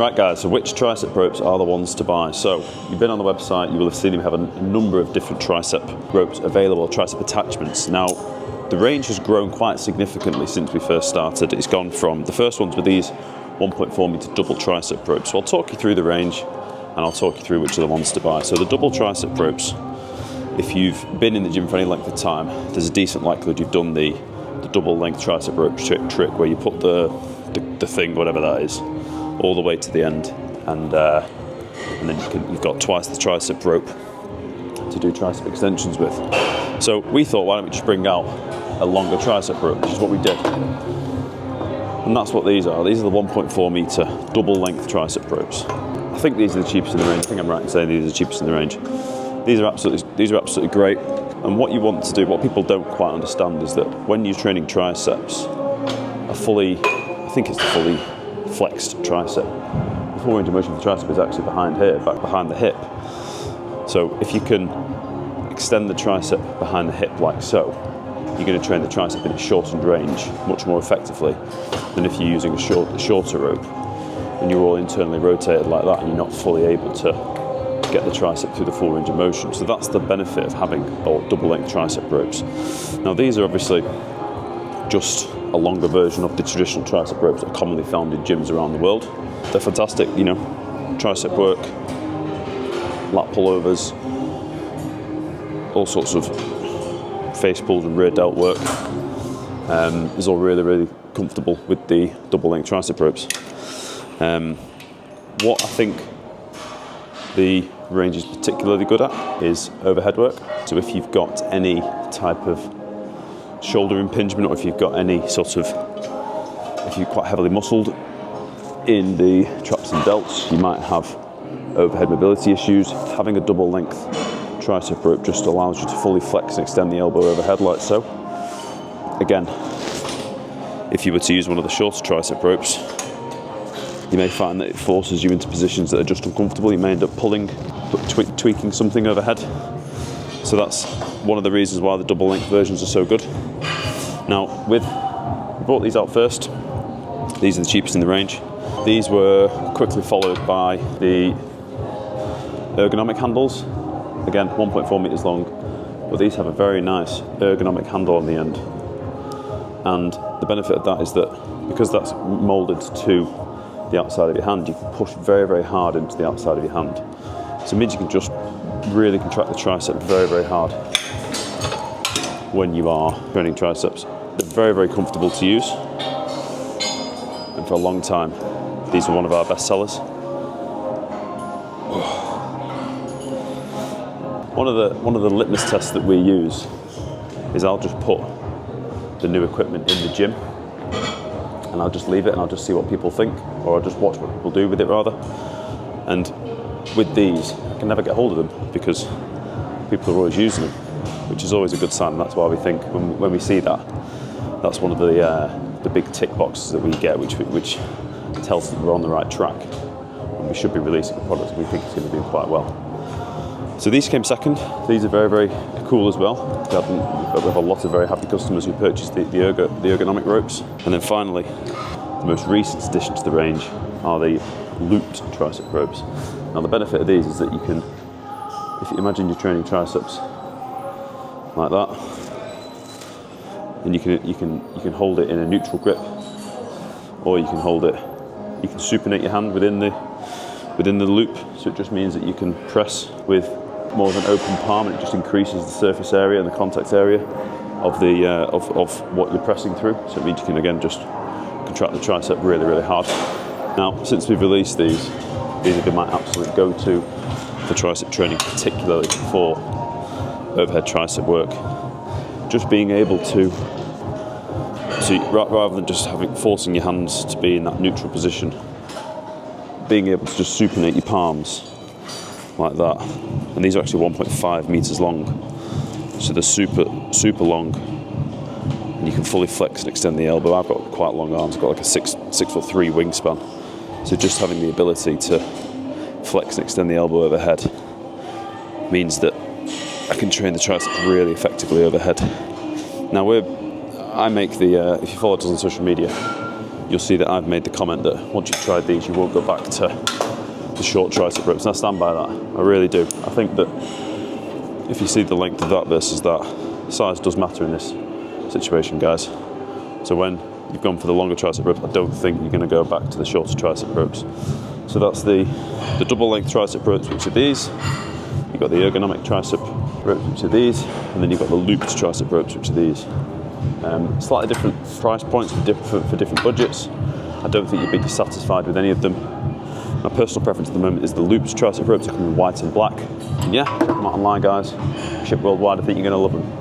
Right guys, so which tricep ropes are the ones to buy? So you've been on the website, you will have seen we have a number of different tricep ropes available, tricep attachments. Now, the range has grown quite significantly since we first started. It's gone from, the first ones were these 1.4 meter double tricep ropes. So I'll talk you through the range and I'll talk you through which are the ones to buy. So the double tricep ropes, if you've been in the gym for any length of time, there's a decent likelihood you've done the double length tricep rope trick where you put the thing, whatever that is, all the way to the end, and then you've got twice the tricep rope to do tricep extensions with. So we thought, why don't we just bring out a longer tricep rope, which is what we did. And that's what these are. These are the 1.4 meter double length tricep ropes. I think these are the cheapest in the range. I think I'm right in saying these are the cheapest in the range. These are absolutely great. And what you want to do, what people don't quite understand, is that when you're training triceps, I think it's the fully flexed tricep. The full range of motion for the tricep is actually behind here, back behind the hip. So if you can extend the tricep behind the hip like so, you're going to train the tricep in its shortened range much more effectively than if you're using a shorter rope and you're all internally rotated like that and you're not fully able to get the tricep through the full range of motion. So that's the benefit of having double length tricep ropes. Now these are obviously just a longer version of the traditional tricep ropes that are commonly found in gyms around the world. They're fantastic, you know, tricep work, lat pullovers, all sorts of face pulls and rear delt work. Is all really, really comfortable with the double length tricep ropes. What I think the range is particularly good at is overhead work. So if you've got any type of shoulder impingement, or if you've got any sort of, if you're quite heavily muscled in the traps and delts, you might have overhead mobility issues. Having a double length tricep rope just allows you to fully flex and extend the elbow overhead like so. Again, if you were to use one of the shorter tricep ropes, you may find that it forces you into positions that are just uncomfortable. You may end up pulling, tweaking something overhead. So that's one of the reasons why the double length versions are so good. Now, we brought these out first. These are the cheapest in the range. These were quickly followed by the ergonomic handles. Again, 1.4 meters long, but these have a very nice ergonomic handle on the end. And the benefit of that is that because that's molded to the outside of your hand, you can push very, very hard into the outside of your hand. So it means you can just really contract the tricep very, very hard when you are training triceps. They're very, very comfortable to use. And for a long time, these were one of our best sellers. One of the litmus tests that we use is I'll just put the new equipment in the gym and I'll just leave it and I'll just see what people think, or I'll just watch what people do with it rather. And with these, I can never get hold of them because people are always using them, which is always a good sign. That's why we think when we see that, that's one of the big tick boxes that we get, which tells us that we're on the right track and we should be releasing a product that we think is going to do quite well. So these came second. These are very, very cool as well. We have a lot of very happy customers who purchased the ergonomic ropes. And then finally, the most recent addition to the range are the looped tricep ropes. Now the benefit of these is that you can, if you imagine you're training triceps like that, and you can hold it in a neutral grip, or you can hold it, you can supinate your hand within the loop. So it just means that you can press with more of an open palm, and it just increases the surface area and the contact area of the of what you're pressing through. So it means you can again just contract the tricep really, really hard. Now, since we've released these have been my absolute go-to for tricep training, particularly for overhead tricep work. Just being able to rather than just forcing your hands to be in that neutral position, being able to just supinate your palms like that. And these are actually 1.5 meters long, so they're super long, and you can fully flex and extend the elbow. I've got quite long arms. I've got like a 6'3" wingspan, so just having the ability to flex and extend the elbow overhead means that I can train the triceps really effectively overhead. Now I make the if you follow us on social media, you'll see that I've made the comment that once you've tried these, you won't go back to the short tricep ropes. And I stand by that, I really do. I think that if you see the length of that versus that, size does matter in this situation, guys. So when you've gone for the longer tricep ropes, I don't think you're going to go back to the shorter tricep ropes. So that's the double length tricep ropes, which are these. You've got the ergonomic tricep ropes, which are these, and then you've got the looped tricep ropes, which are these. Slightly different price points for different budgets. I don't think you'd be dissatisfied with any of them. My personal preference at the moment is the looped tricep ropes. They come in white and black. And yeah, check them out online, guys. Ship worldwide. I think you're going to love them.